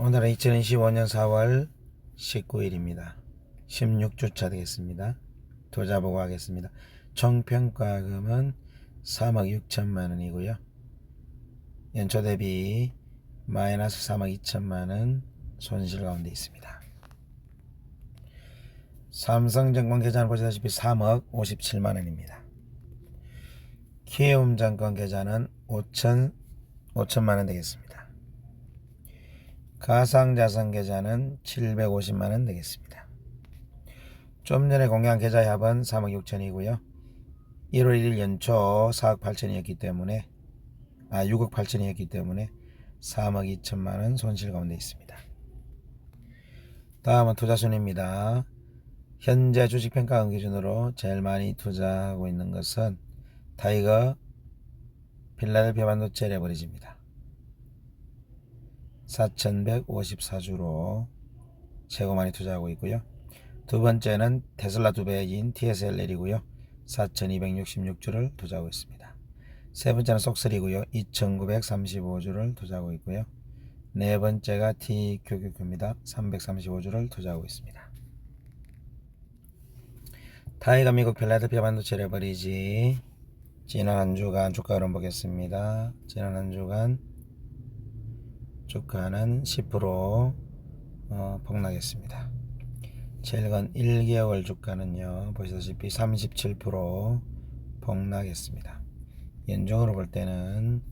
오늘은 2025년 4월 19일입니다. 16주차 되겠습니다. 투자 보고 하겠습니다. 총평가금은 3억 6천만 원이고요. 연초 대비 마이너스 3억 2천만 원 손실 가운데 있습니다. 삼성증권 계좌는 보시다시피 3억 57만 원입니다. 키움증권 계좌는 5천만 원 되겠습니다. 가상자산 계좌는 750만 원 되겠습니다. 좀 전에 공개한 계좌 합은 3억 6천이고요. 1월 1일 연초 4억 8천이었기 때문에 6억 8천이었기 때문에 3억 2천만 원 손실 가운데 있습니다. 다음은 투자순입니다. 현재 주식평가원 기준으로 제일 많이 투자하고 있는 것은 타이거 필라델피아 반도체 레버리지입니다. 4,154주로 최고 많이 투자하고 있고요. 두 번째는 테슬라 두 배인 TSLL이고요. 4,266주를 투자하고 있습니다. 세 번째는 속설이고요. 2,935주를 투자하고 있고요. 네 번째가 TQQQ입니다. 335주를 투자하고 있습니다. 타이거 미국 필라델피아 반도체 레버리지 지난 한 주간 주가 흐름 보겠습니다. 지난 한 주간 주가는 10% 폭락했습니다. 최근 1개월 주가는요 보시다시피 37% 폭락했습니다. 연중으로 볼 때는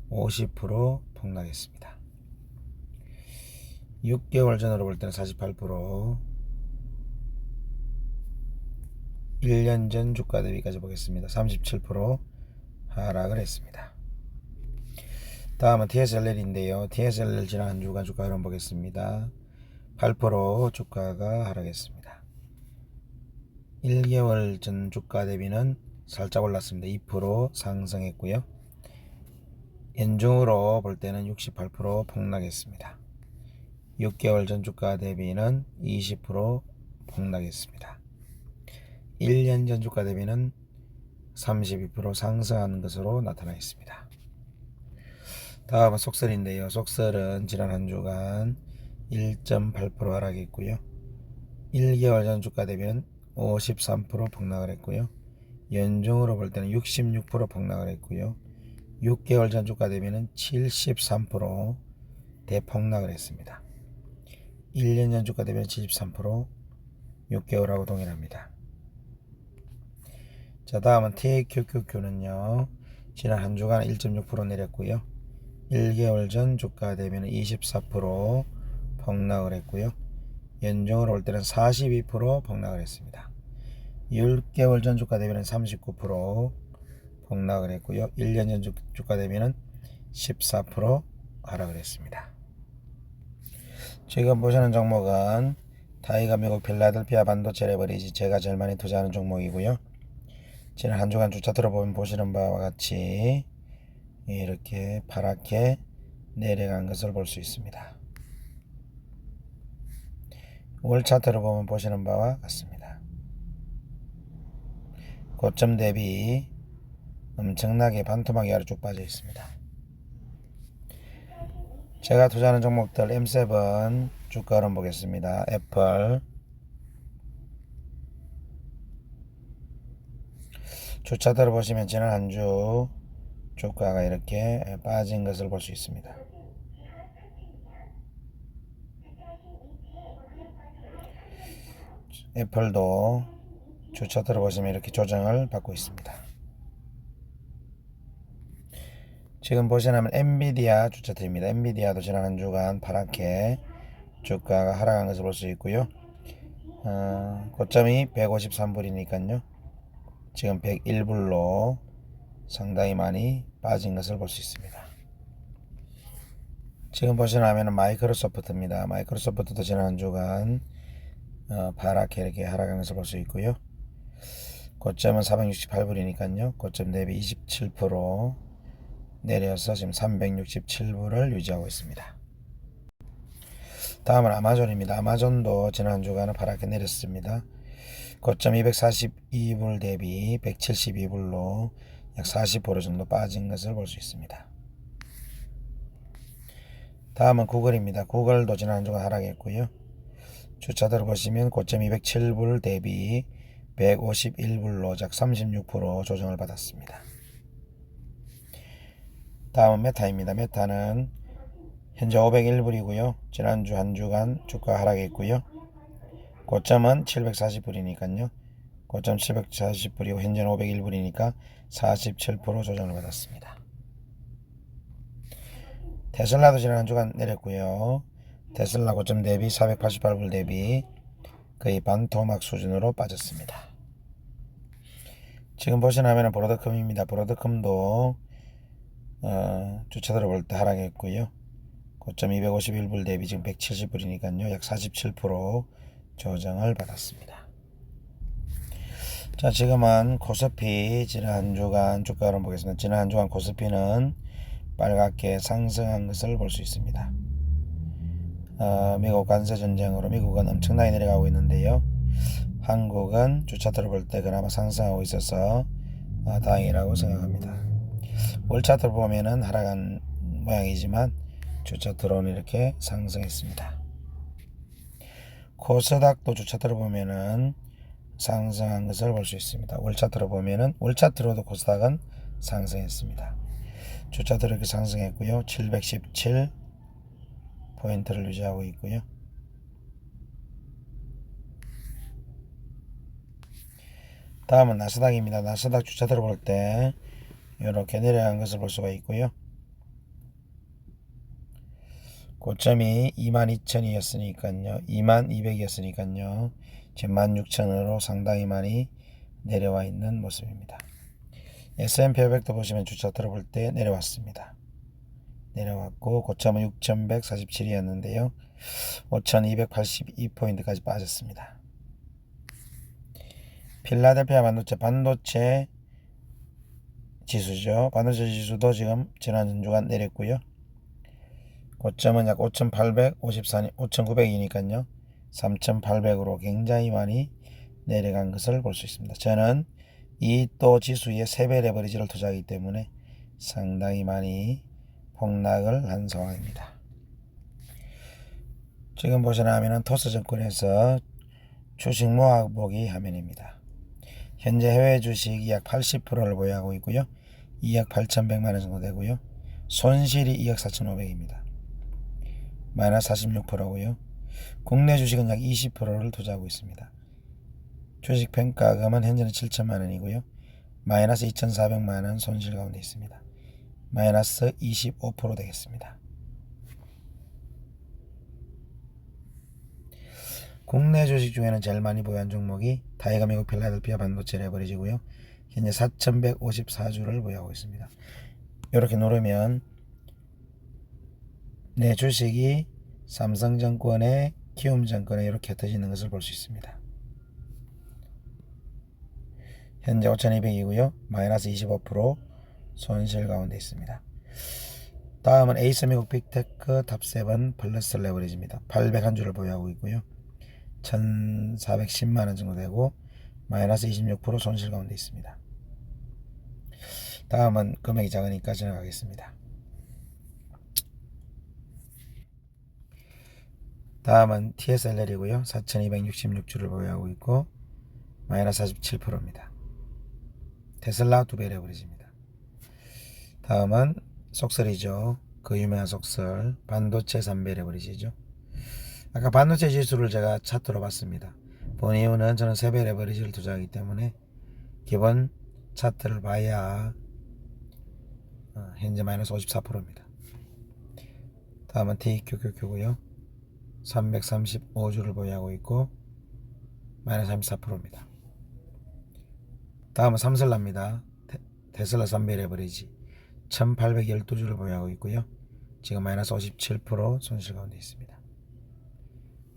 50% 폭락했습니다. 6개월 전으로 볼 때는 48%, 1년 전 주가 대비까지 보겠습니다. 37% 하락을 했습니다. 다음은 TSLL인데요. TSLL 지난 한 주간 주가 흐름 보겠습니다. 8% 주가가 하락했습니다. 1개월 전 주가 대비는 살짝 올랐습니다. 2% 상승했고요. 연중으로 볼 때는 68% 폭락했습니다. 6개월 전 주가 대비는 20% 폭락했습니다. 1년 전 주가 대비는 32% 상승하는 것으로 나타나 있습니다. 다음은 속설인데요. 속설은 지난 한 주간 1.8% 하락했고요. 1개월 전 주가 대비는 53% 폭락을 했고요. 연중으로 볼 때는 66% 폭락을 했고요. 6개월 전 주가 대비는 73% 대폭락을 했습니다. 1년 전 주가 대비는 73%, 6개월하고 동일합니다. 자, 다음은 TQQQ는요. 지난 한 주간 1.6% 내렸고요. 1개월 전 주가 대비는 24% 폭락을 했고요. 연중으로 올 때는 42% 폭락을 했습니다. 6개월 전 주가 대비는 39% 폭락을 했고요. 1년 전 주가 대비는 14% 하락을 했습니다. 지금 보시는 종목은 타이거 미국 필라델피아 반도체 레버리지 제가 제일 많이 투자하는 종목이고요. 지난 한 주간 주차트로 보면 보시는 바와 같이 이렇게 파랗게 내려간 것을 볼 수 있습니다. 월 차트로 보면 보시는 바와 같습니다. 고점 대비 엄청나게 반토막이 아래 쭉 빠져 있습니다. 제가 투자하는 종목들 M7 주가 흐름 보겠습니다. 애플 주차트를 보시면 지난 한 주 주가가 이렇게 빠진 것을 볼 수 있습니다. 애플도 주차트를 보시면 이렇게 조정을 받고 있습니다. 지금 보시면 엔비디아 주차트입니다. 엔비디아도 지난 한 주간 파랗게 주가가 하락한 것을 볼 수 있고요. 고점이 153불이니까요. 지금 101불로 상당히 많이 빠진 것을 볼 수 있습니다. 지금 보시면 마이크로소프트입니다. 마이크로소프트도 지난 한 주간 파랗게 이렇게 하락한 것을 볼 수 있고요. 고점은 468불이니까요. 고점 대비 27% 내려서 지금 367불을 유지하고 있습니다. 다음은 아마존입니다. 아마존도 지난 한 주간은 파랗게 내렸습니다. 고점 242불 대비 172불로 약 40% 정도 빠진 것을 볼 수 있습니다. 다음은 구글입니다. 구글도 지난 한 주간 하락했고요. 주차들을 보시면 고점 207불 대비 151불로 약 36% 조정을 받았습니다. 다음은 메타입니다. 메타는 현재 501불이고요. 지난주 한 주간 주가 하락했고요. 고점은 740불이니까요. 고점 740불이고 현재는 501불이니까 47% 조정을 받았습니다. 테슬라도 지난 한 주간 내렸고요. 테슬라 고점 대비 488불 대비 거의 반토막 수준으로 빠졌습니다. 지금 보시면 브로드컴입니다. 브로드컴도 주차들을 볼 때 하락했고요. 고점 251불 대비 지금 170불이니까요. 약 47% 조정을 받았습니다. 자, 지금은 코스피 지난 한 주간 주가를 보겠습니다. 지난 한 주간 코스피는 빨갛게 상승한 것을 볼 수 있습니다. 미국 관세 전쟁으로 미국은 엄청나게 내려가고 있는데요. 한국은 주차트를 볼 때 그나마 상승하고 있어서 다행이라고 생각합니다. 월차트를 보면은 하락한 모양이지만 주차트로는 이렇게 상승했습니다. 코스닥도 주차트를 보면은 상승한 것을 볼 수 있습니다. 월차트로 보면은 월차트로도 코스닥은 상승했습니다. 주차트로 이렇게 상승했고요. 717 포인트를 유지하고 있고요. 다음은 나스닥입니다. 나스닥 주차트를 볼 때 이렇게 내려간 것을 볼 수가 있고요. 고점이 22,000이었으니까요. 22,200이었으니까요. 지금 16,000으로 상당히 많이 내려와 있는 모습입니다. S&P 500도 보시면 주차트를 볼 때 내려왔습니다. 내려왔고 고점은 6,147이었는데요. 5,282포인트까지 빠졌습니다. 필라델피아 반도체 지수죠. 반도체 지수도 지금 지난 주간 내렸고요. 고점은 약 5,900이니까요. 3,800으로 굉장히 많이 내려간 것을 볼 수 있습니다. 저는 이 또 지수에 3배 레버리지를 투자하기 때문에 상당히 많이 폭락을 한 상황입니다. 지금 보시면 토스증권에서 주식 모아보기 화면입니다. 현재 해외 주식이 약 80%를 보유하고 있고요. 2억 8,100만원 정도 되고요. 손실이 2억 4,500입니다. 마이너스 46%고요. 국내 주식은 약 20%를 투자하고 있습니다. 주식 평가금은 현재는 7천만원이고요. 마이너스 2,400만원 손실 가운데 있습니다. 마이너스 25% 되겠습니다. 국내 주식 중에는 제일 많이 보유한 종목이 타이거 미국 필라델피아 반도체 레버리지고요. 현재 4,154주를 보유하고 있습니다. 이렇게 누르면 내 주식이 삼성증권에 키움증권에 이렇게 흩어지는 것을 볼 수 있습니다. 현재 5,200이고요. 마이너스 25% 손실 가운데 있습니다. 다음은 에이스 미국 빅테크 탑7 플러스 레버리지입니다. 801주를 보유하고 있고요. 1,410만원 정도 되고 마이너스 26% 손실 가운데 있습니다. 다음은 금액이 작으니까 지나가겠습니다. 다음은 TSLL이고요. 4,266주를 보유하고 있고 마이너스 47%입니다. 테슬라 2배 레버리지입니다. 다음은 속설이죠. 그 유명한 속설 반도체 3배 레버리지죠. 아까 반도체 지수를 제가 차트로 봤습니다. 본 이유는 저는 3배 레버리지를 투자하기 때문에 기본 차트를 봐야 현재 마이너스 54%입니다. 다음은 TQQQ고요. 335주를 보유하고 있고 마이너스 34%입니다. 다음은 삼슬라입니다. 테슬라 3배 레버리지 1812주를 보유하고 있고요. 지금 마이너스 57% 손실 가운데 있습니다.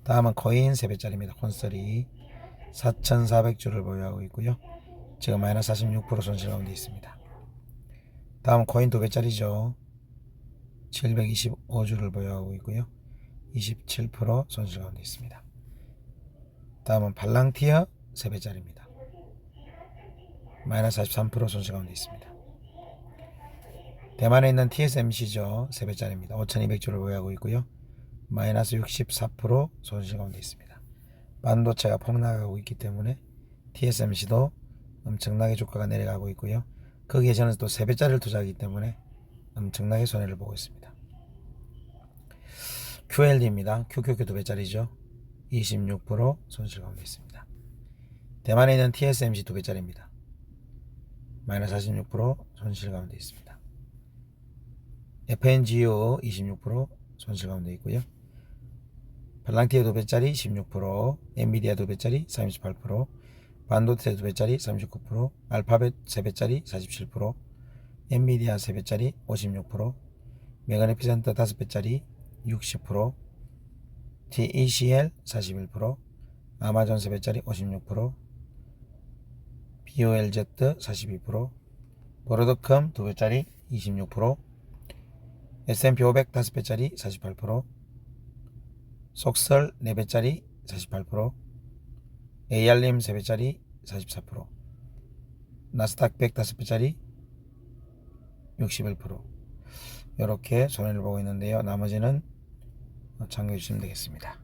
다음은 코인 3배짜리입니다. 콘솔이 4,400주를 보유하고 있고요. 지금 마이너스 46% 손실 가운데 있습니다. 다음은 코인 2배짜리죠. 725주를 보유하고 있고요. 27% 손실 가운데 있습니다. 다음은 발랑티어 3배짜리입니다. 마이너스 43% 손실 가운데 있습니다. 대만에 있는 TSMC죠. 3배짜리입니다. 5200주를 보유하고 있고요. 마이너스 64% 손실 가운데 있습니다. 반도체가 폭락하고 있기 때문에 TSMC도 엄청나게 주가가 내려가고 있고요. 거기에 저는 또 3배짜리를 투자하기 때문에 엄청나게 손해를 보고 있습니다. QLD입니다. QQQ 2배짜리죠. 26% 손실 가운데 있습니다. 대만에 있는 TSMC 2배짜리입니다. 마이너스 46% 손실 가운데 있습니다. FNGO 26% 손실 가운데 있고요. 팔랑티에 2배짜리 16%, 엔비디아 2배짜리 38%, 반도체 2배짜리 39%, 알파벳 3배짜리 47%, 엔비디아 3배짜리 56%, 메가네피센터 5배짜리 60%, TECL 41%, 아마존 3배짜리 56%, BOLZ 42%, 브로드컴 2배짜리 26%, S&P 500 5배짜리 48%, 속설 4배짜리 48%, AR림 3배짜리 44%, 나스닥 100 5배짜리 61%. 이렇게 손해를 보고 있는데요. 나머지는 참고해 주시면 되겠습니다.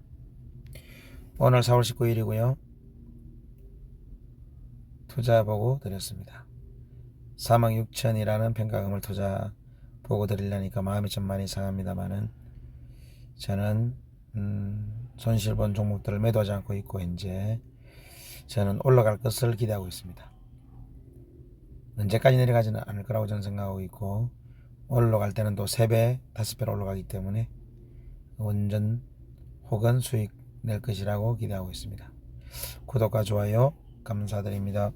오늘 4월 19일이고요. 투자 보고 드렸습니다. 46,000이라는 평가금을 투자 보고 드리려니까 마음이 좀 많이 상합니다만은 저는 손실 본 종목들을 매도하지 않고 있고 현재 저는 올라갈 것을 기대하고 있습니다. 언제까지 내려가지는 않을 거라고 저는 생각하고 있고 올라갈 때는 또 3배, 5배로 올라가기 때문에 원전 혹은 수익 낼 것이라고 기대하고 있습니다. 구독과 좋아요 감사드립니다.